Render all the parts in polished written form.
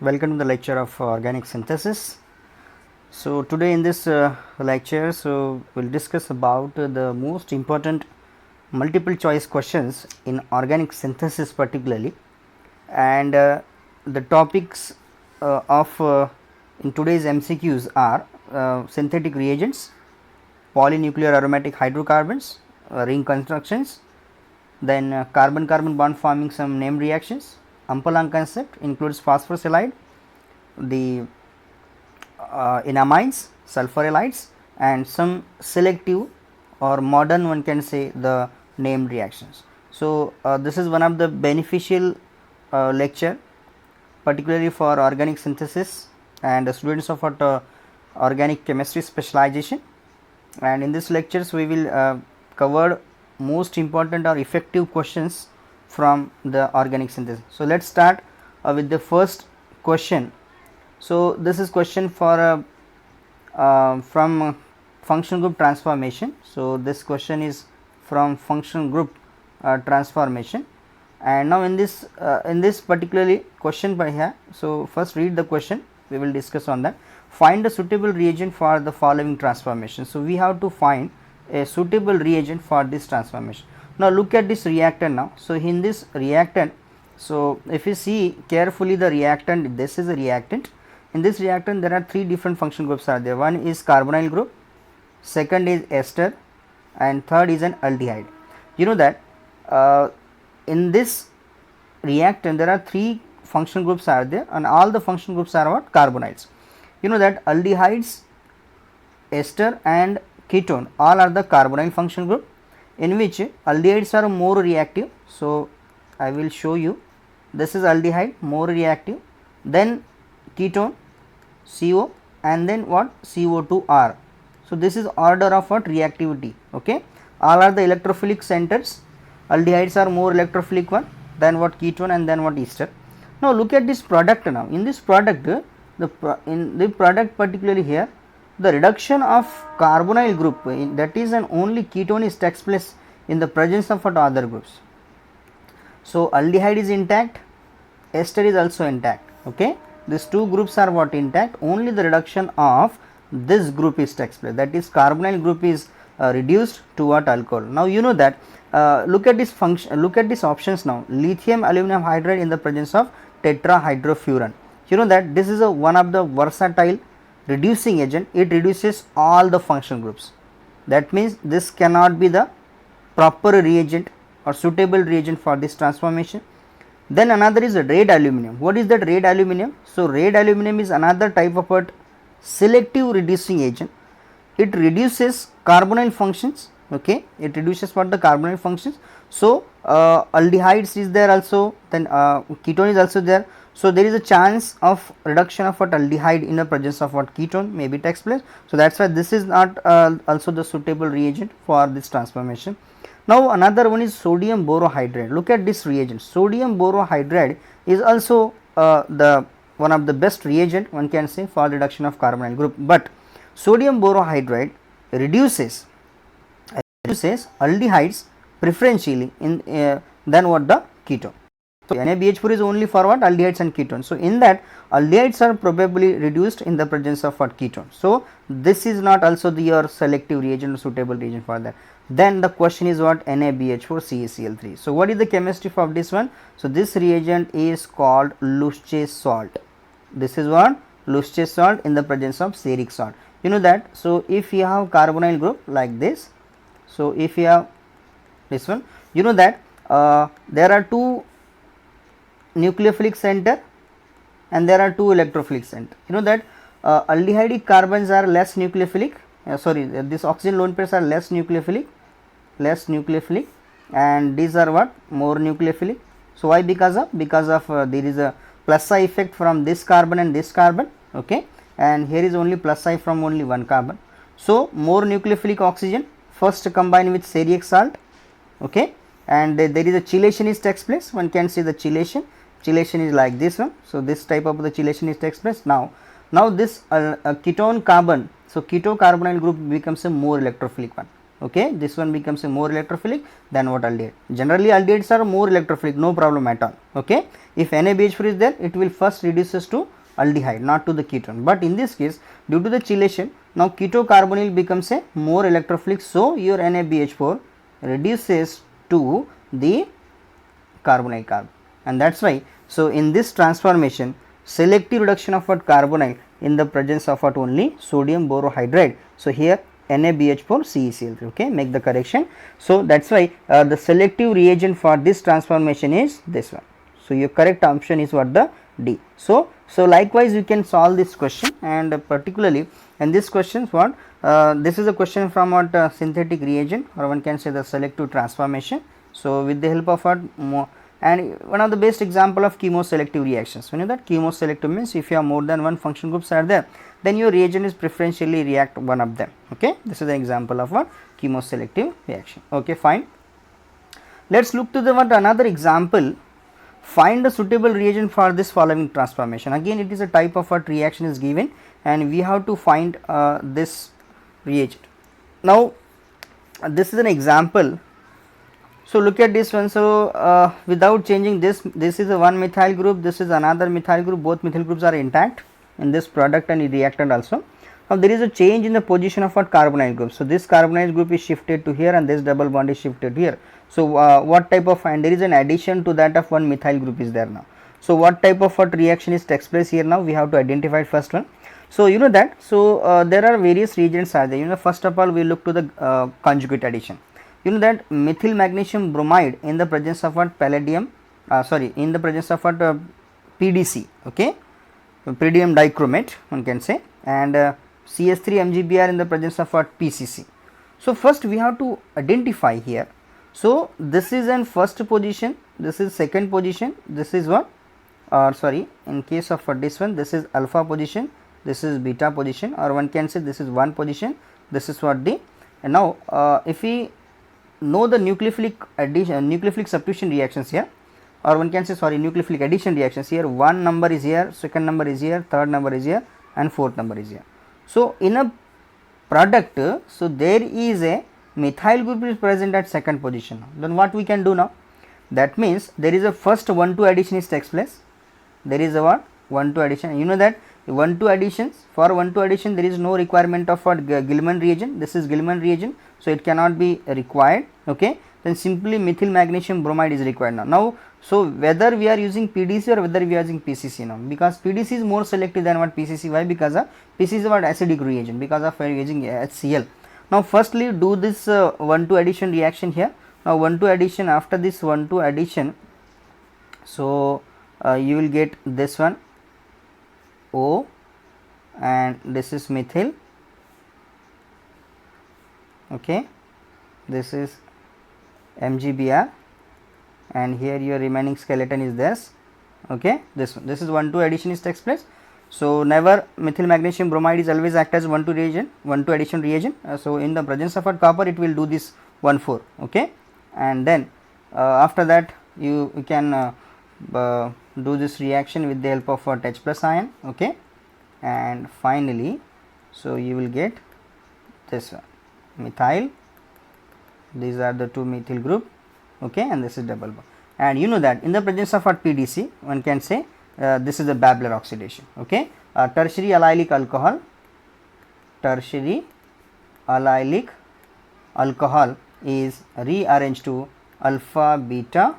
Welcome to the lecture of organic synthesis. So today in this lecture, we'll discuss about the most important multiple choice questions in organic synthesis particularly, and the topics in today's MCQs are synthetic reagents, polynuclear aromatic hydrocarbons, ring constructions, then carbon-carbon bond forming some name reactions. Ampallang concept includes phosphorus the enamines, sulfur halides, and some selective or modern one can say the named reactions. So, this is one of the beneficial lecture particularly for organic synthesis and students of organic chemistry specialization, and in this lectures we will cover most important or effective questions from the organic synthesis. So, let us start with the first question. So, this is question for from function group transformation. So, this question is from function group transformation, and now in this particularly question by here. So, first read the question, we will discuss on that. Find a suitable reagent for the following transformation. So, we have to find a suitable reagent for this transformation. Now, look at this reactant now. So, in this reactant, so if you see carefully the reactant, this is a reactant. In this reactant there are three different function groups are there. One is carbonyl group, second is ester, and third is an aldehyde. You know that in this reactant there are three function groups are there, and all the function groups are what? Carbonyls. You know that aldehydes, ester and ketone all are the carbonyl function group, in which aldehydes are more reactive. So, I will show you, this is aldehyde, more reactive, then ketone CO, and then what? CO2R. So, this is order of what? Reactivity. Okay, all are the electrophilic centers. Aldehydes are more electrophilic one than what? Ketone, and then what? Ester. Now, look at this product now. In this product, in the product particularly here, the reduction of carbonyl group, that is an only ketone is takes place in the presence of what? Other groups. So, aldehyde is intact, ester is also intact. Okay, these two groups are what? Intact. Only the reduction of this group is takes place, that is carbonyl group is reduced to what? Alcohol. Now, you know that look at this function, look at these options now. Lithium aluminum hydride in the presence of tetrahydrofuran. You know that this is a one of the versatile reducing agent. It reduces all the function groups. That means this cannot be the proper reagent or suitable reagent for this transformation. Then another is red aluminum. What is that red aluminum? So, red aluminum is another type of a selective reducing agent. It reduces carbonyl functions. Okay, it reduces what? The carbonyl functions. So, aldehydes is there also, then ketone is also there. So, there is a chance of reduction of what? Aldehyde in the presence of what? Ketone maybe takes place. So, that is why this is not also the suitable reagent for this transformation. Now, another one is sodium borohydride. Look at this reagent. Sodium borohydride is also the one of the best reagent one can say for reduction of carbonyl group, but sodium borohydride reduces aldehydes preferentially in than what? The ketone. So, NaBH4 is only for what? Aldehydes and ketones. So, in that aldehydes are probably reduced in the presence of what? Ketone. So, this is not also your selective reagent or suitable reagent for that. Then the question is what? NaBH4 CaCl3. So, what is the chemistry for this one? So, this reagent is called Lusch's salt. This is what? Lusch's salt in the presence of cerulic salt. You know that. So, if you have carbonyl group like this, so if you have this one, you know that there are two nucleophilic center and there are two electrophilic center. You know that aldehydic carbons are less nucleophilic, this oxygen lone pairs are less nucleophilic, and these are what? More nucleophilic. So, why? Because of there is a plus I effect from this carbon and this carbon. Okay, and here is only plus I from only one carbon. So, more nucleophilic oxygen first combine with cerulic salt. Okay, and there is a chelation is takes place. One can see the chelation is like this one. So, this type of the chelation is takes place. Now this ketone carbon, so keto carbonyl group becomes a more electrophilic one. okay, this one becomes a more electrophilic than what aldehyde. Generally aldehydes are more electrophilic, no problem at all, okay. If NaBH4 is there, it will first reduces to aldehyde, not to the ketone, but in this case due to the chelation, now ketocarbonyl becomes a more electrophilic, so your NaBH4 reduces to the carbonyl carbon, and that is why. So, in this transformation, selective reduction of what carbonyl in the presence of what only sodium borohydride. So, here NaBH4 CeCl3, okay, make the correction. So, that is why the selective reagent for this transformation is this one. So, your correct option is what, the D. So, likewise you can solve this question, and particularly in this question what this is a question from what synthetic reagent, or one can say the selective transformation. So, with the help of what and one of the best example of chemoselective reactions. When you know that chemoselective means if you have more than one function groups are there, then your reagent is preferentially react one of them, okay. This is the example of what chemoselective reaction, okay, fine. Let us look to the what another example. Find a suitable reagent for this following transformation. Again it is a type of what reaction is given, and we have to find this reagent. Now this is an example. So, look at this one. So, without changing this is a one methyl group, this is another methyl group, both methyl groups are intact in this product and reactant also. Now, there is a change in the position of what carbonyl group. So, this carbonyl group is shifted to here and this double bond is shifted here. So, what type of, and there is an addition to that of one methyl group is there now. So, what type of what reaction is takes place here now, we have to identify first one. So, you know that, so there are various reagents are there, you know, first of all we look to the conjugate addition. You know that methyl magnesium bromide in the presence of what palladium, in the presence of what PDC, okay, pyridium dichromate one can say, and CS3 MgBr in the presence of what PCC. So, first we have to identify here. So, this is in first position, this is second position, this is what, in case of this one, this is alpha position, this is beta position, or one can say this is one position, this is what the, and now if we know the nucleophilic addition, nucleophilic substitution reactions here, or one can say nucleophilic addition reactions here, one number is here, second number is here, third number is here, and fourth number is here. So, in a product, so there is a methyl group is present at second position. Then what we can do now? That means there is a first 1,2 addition is takes place. There is a what 1,2 addition. You know that 1,2 additions, for 1,2 addition there is no requirement of what Gilman reagent. This is Gilman reagent, so it cannot be required, okay. Then simply methyl magnesium bromide is required now. Now, so whether we are using PDC or whether we are using PCC now, because PDC is more selective than what PCC. Why? Because PCC is what acidic reagent, because of using HCl. Now, firstly do this 1,2 addition reaction here. Now, 1,2 addition, after this 1,2 addition, so you will get this one O, and this is methyl, okay, this is MgBr, and here your remaining skeleton is this, okay, this one, this is 1,2 addition is takes place. So, never methyl magnesium bromide is always act as 1,2 reagent, 1,2 addition reagent. So, in the presence of copper it will do this 1,4, okay, and then after that you can do this reaction with the help of what H plus ion, okay, and finally, so you will get this one methyl, these are the two methyl group, okay, and this is double bond. And you know that in the presence of what PDC, one can say this is a Babler oxidation, okay, tertiary allylic alcohol, tertiary allylic alcohol is rearranged to alpha beta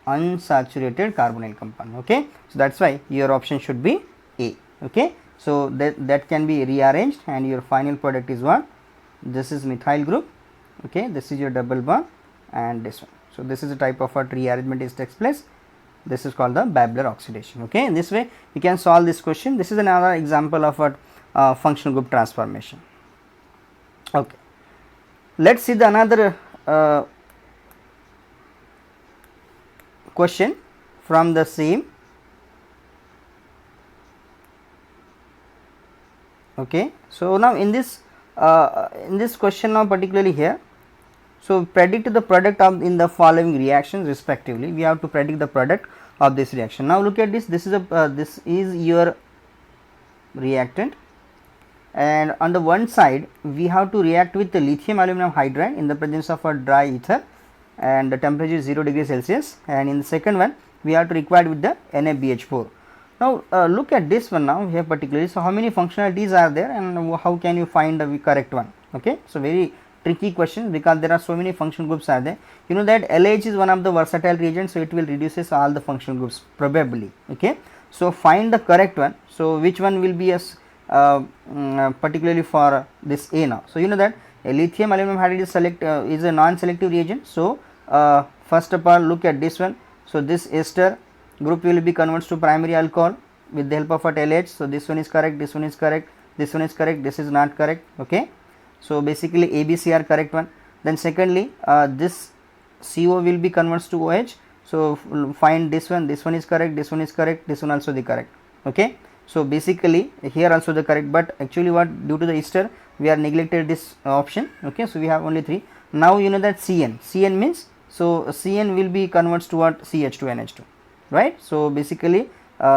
unsaturated carbonyl compound, okay. So, that is why your option should be A, okay. So, that can be rearranged, and your final product is what, this is methyl group, okay, this is your double bond, and this one. So, this is a type of what rearrangement is takes place. This is called the Babler oxidation, okay. In this way you can solve this question. This is another example of what functional group transformation, okay. Let us see the another question from the same, okay. So, now in this question now particularly here, so predict the product of in the following reactions respectively. We have to predict the product of this reaction. Now, look at this, this is a this is your reactant, and on the one side we have to react with the lithium aluminum hydride in the presence of a dry ether, and the temperature is 0 degree Celsius, and in the second one we have to require with the NaBH4. Now look at this one now here particularly. So how many functionalities are there, and how can you find the correct one? Okay, so very tricky question because there are so many functional groups are there. You know that LH is one of the versatile reagents, so it will reduces all the functional groups probably. Okay, so find the correct one. So which one will be as particularly for this A now? So you know that a lithium aluminum hydride is a non-selective reagent. So first of all look at this one. So this ester group will be converted to primary alcohol with the help of at LH. So this one is correct, this one is correct, this one is correct, this is not correct. Okay, so basically ABC are correct one. Then secondly this CO will be converted to OH. So find this one is correct, this one is correct, this one also the correct. Okay, so basically here also the correct, but actually what, due to the ester we are neglected this option. Okay, so we have only 3. Now you know that CN means, so CN will be converts to what, CH2NH2, right? So basically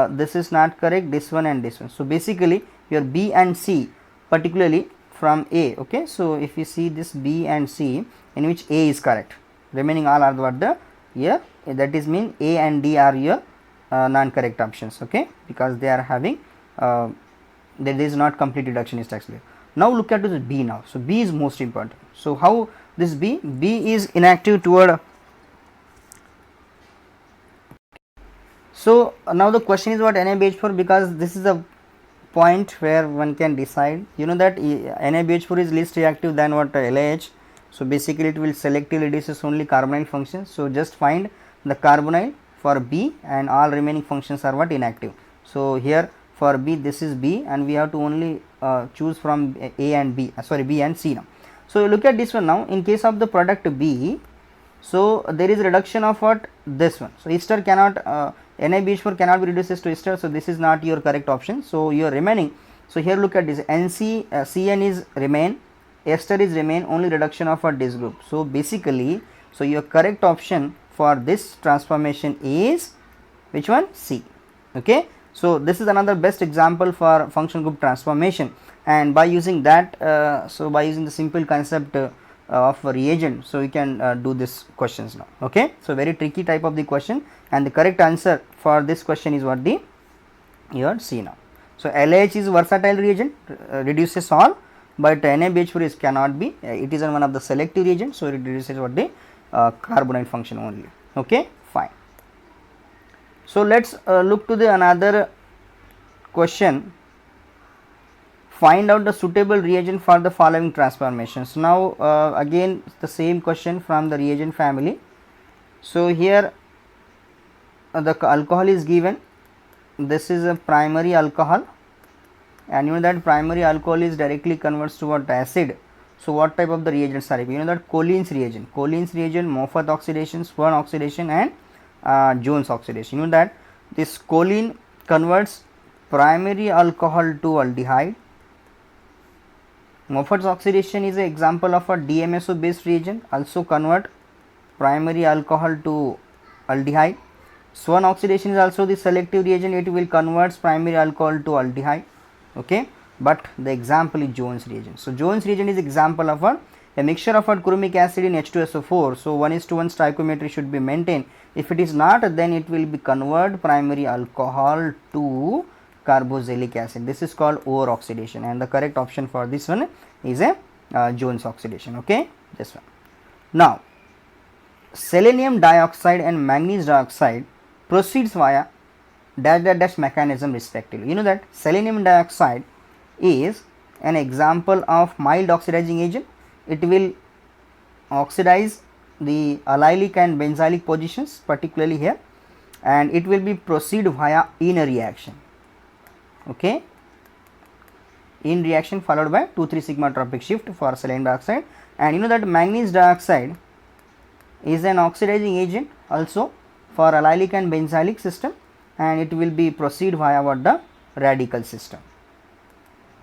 this is not correct, this one and this one. So basically your B and C particularly from A. Okay, so if you see this B and C, in which A is correct, remaining all are what the here, that is mean A and D are your non correct options. Okay, because they are having there is not complete reductionist actually. Now look at this B now. So B is most important. So how this B is inactive toward. So now the question is what NaBH4, because this is a point where one can decide. You know that NaBH4 is least reactive than what LAH. So basically it will selectively reduces only carbonyl functions. So just find the carbonyl for B and all remaining functions are what, inactive. So here for B this is B, and we have to only choose from A and B, B and C now. So look at this one now. In case of the product B, so there is reduction of what, this one. So ester cannot NaBH4 cannot be reduced to ester, so this is not your correct option. So your remaining, so here look at this, CN is remain, ester is remain, only reduction of this group. So basically, so your correct option for this transformation is which one, C. Okay, so this is another best example for functional group transformation, and by using that so by using the simple concept of a reagent, so we can do this questions now. Okay, so very tricky type of the question, and the correct answer for this question is what, the your C now. So LH is versatile reagent, reduces all, but NaBH4 is cannot be, it is one of the selective reagents, so it reduces what, the carbonyl function only. Okay, fine. So let's look to the another question. Find out the suitable reagent for the following transformations. Now again the same question from the reagent family. So here the alcohol is given, this is a primary alcohol, and you know that primary alcohol is directly converts to what, acid. So what type of the reagents are, you know that Collins reagent, Moffat oxidation, Swern oxidation, and Jones oxidation. You know that this choline converts primary alcohol to aldehyde. Moffat's oxidation is an example of a DMSO based reagent, also convert primary alcohol to aldehyde. Swern oxidation is also the selective reagent, it will convert primary alcohol to aldehyde. Okay, but the example is Jones reagent. So Jones reagent is example of a mixture of chromic acid in H2SO4. So 1:1 stoichiometry should be maintained. If it is not, then it will be convert primary alcohol to carboxylic acid. This is called over oxidation, and the correct option for this one is a Jones oxidation. Okay, this one. Now selenium dioxide and manganese dioxide proceeds via dash mechanism respectively. You know that selenium dioxide is an example of mild oxidizing agent. It will oxidize the allylic and benzylic positions particularly here, and it will be proceed via in a reaction. Okay, in reaction followed by 2,3 sigma tropic shift for selenium dioxide. And you know that manganese dioxide is an oxidizing agent also for allylic and benzylic system, and it will be proceed via what, the radical system.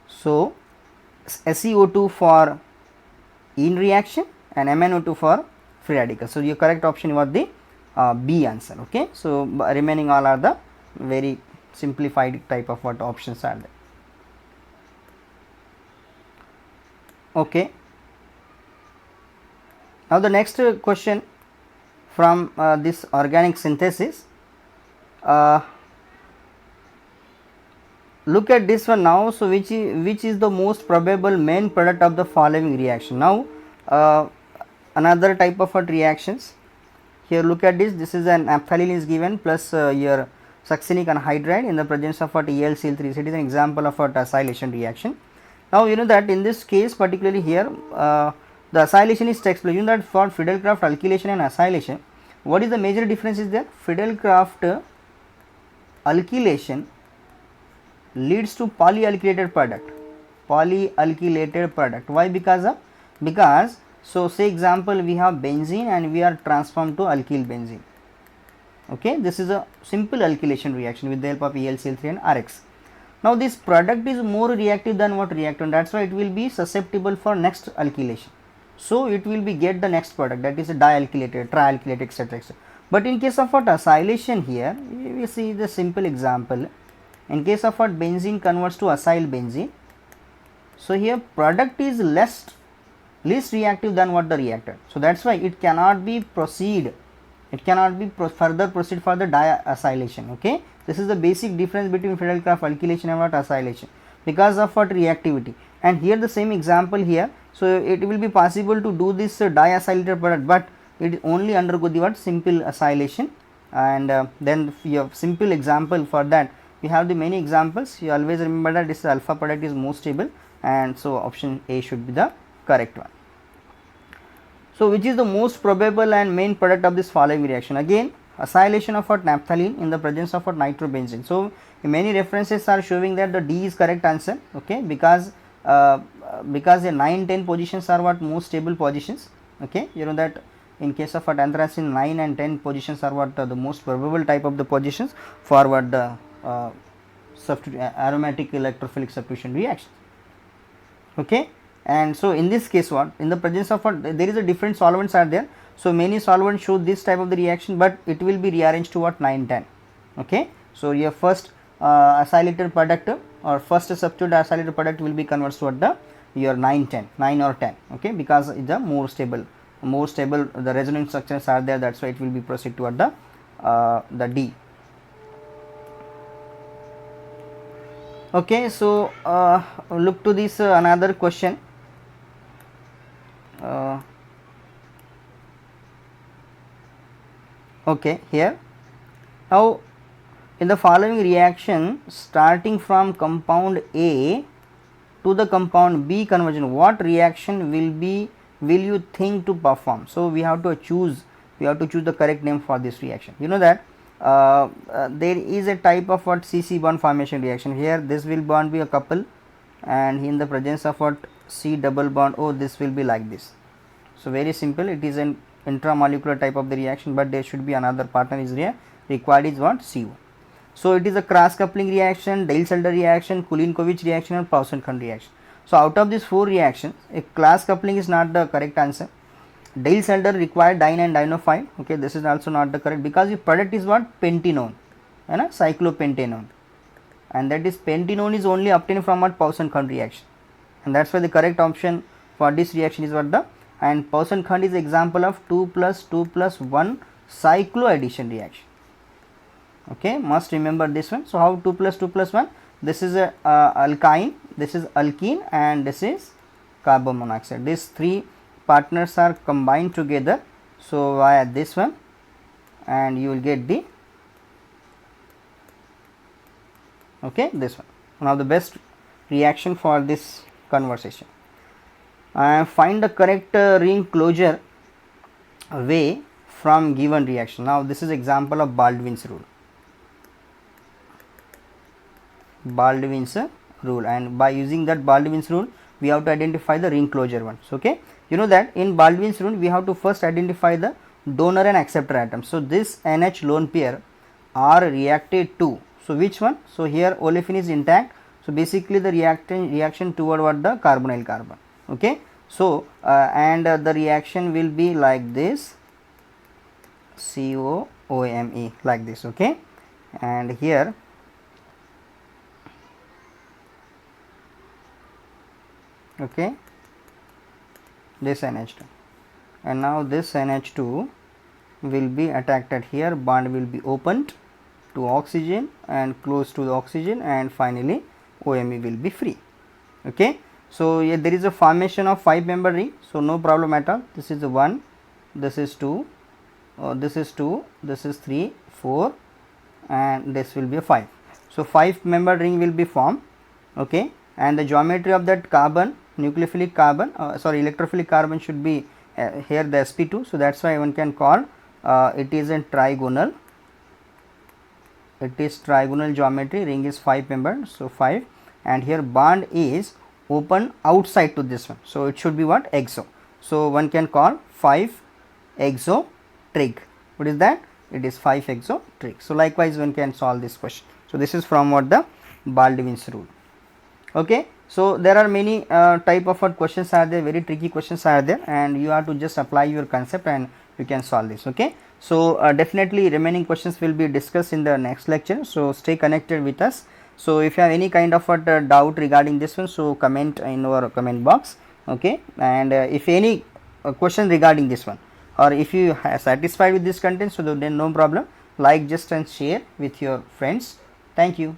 So SeO2 for in reaction and MnO2 for free radical. So your correct option was the B answer. Okay, so remaining all are the very simplified type of what options are there. Okay. Now the next question from this organic synthesis, look at this one now. So which is the most probable main product of the following reaction? Now another type of reactions. Here look at this is an naphthalene is given plus your succinic anhydride in the presence of what ElCl3. It is an example of what acylation reaction. Now you know that in this case particularly here the acylation is text place. You know that for Friedel-Crafts alkylation and acylation, what is the major difference is there? Friedel-Crafts alkylation leads to polyalkylated product. Polyalkylated product. Why? Because so say example we have benzene and we are transformed to alkyl benzene. Okay, this is a simple alkylation reaction with the help of ElCl3 and Rx. Now this product is more reactive than what reactant, that's why it will be susceptible for next alkylation. So it will be get the next product, that is a dialkylated, trialkylated, etc. But in case of what acylation, here we see the simple example. In case of what benzene converts to acyl benzene, so here product is least reactive than what the reactant. So that's why it cannot be further proceed for the diacylation. Okay, this is the basic difference between Friedel-Crafts alkylation and what acylation, because of what reactivity. And here the same example here, so it will be possible to do this diacylated product, but it only undergo the what simple acylation. And then your simple example for that, we have the many examples. You always remember that this alpha product is most stable, and so option A should be the correct one. So which is the most probable and main product of this following reaction? Again, acylation of what naphthalene in the presence of what nitrobenzene. So many references are showing that the D is correct answer. Okay, because the 9, 10 positions are what most stable positions. Okay, you know that in case of what anthracene 9 and 10 positions are what the most probable type of the positions for what the aromatic electrophilic substitution reaction. Okay, and so in this case what, in the presence of what, there is a different solvents are there. So many solvents show this type of the reaction, but it will be rearranged to what 9, 10. Okay, so your first acylated product or first substitute acylated product will be converted to what the your 9, 10, 9 or 10. Okay, because it is the more stable the resonance structures are there, that's why it will be proceed toward the D. Okay, so look to this another question. Okay, here now in the following reaction, starting from compound A to the compound B conversion, what reaction will you think to perform? So we have to choose the correct name for this reaction. You know that there is a type of what CC bond formation reaction. Here this will bond be a couple, and in the presence of what C double bond O, this will be like this. So very simple, it is an intramolecular type of the reaction, but there should be another partner is required is what CO. So it is a cross coupling reaction, Diels-Alder reaction, Kulinkovich reaction, and Pauson-Kund reaction. So out of these 4 reactions, a cross coupling is not the correct answer. Diels-Alder required dine and dienophile. Okay, this is also not the correct, because the product is what pentanone, cyclopentanone, and that is pentanone is only obtained from what Pauson-Kund reaction, and that's why the correct option for this reaction is what the, and Pauson-Kund is example of 2 plus 2 plus 1 cycloaddition reaction. Okay, must remember this one. So how 2 plus 2 plus 1? This is a alkyne, this is alkene, and this is carbon monoxide. These 3 partners are combined together, so via this one, and you will get the this one, one of the best reaction for this conversation. Find the correct ring closure way from given reaction. Now this is example of Baldwin's rule. And by using that Baldwin's rule, we have to identify the ring closure ones. Okay, you know that in Baldwin's rule we have to first identify the donor and acceptor atoms. So this NH lone pair are reacted to, so which one? So here olefin is intact, so basically the reaction toward what the carbonyl carbon. Okay, so and the reaction will be like this, COOMe, like this. Okay, and here this NH2, and now this NH2 will be attracted here, bond will be opened to oxygen and close to the oxygen, and finally OMe will be free. Okay. So, here there is a formation of 5 member ring, so no problem at all. This is 1, this is 2, this is 2, this is 3, 4, and this will be a 5. So, 5 member ring will be formed. Okay. And the geometry of that carbon, nucleophilic carbon, electrophilic carbon should be here the sp2. So, that is why one can call it is a trigonal, it is trigonal geometry, ring is 5 membered. So, 5, and here bond is open outside to this one. So, it should be what? Exo. So, one can call 5 exo trig. What is that? It is 5 exo trig. So, likewise one can solve this question. So, this is from what the Baldwin's rule. Okay. So, there are many type of questions are there, very tricky questions are there, and you have to just apply your concept and you can solve this. Okay. So, definitely remaining questions will be discussed in the next lecture. So, stay connected with us. So, if you have any kind of a doubt regarding this one, so comment in our comment box. Okay. And if any question regarding this one, or if you are satisfied with this content, so then no problem, like, just and share with your friends. Thank you.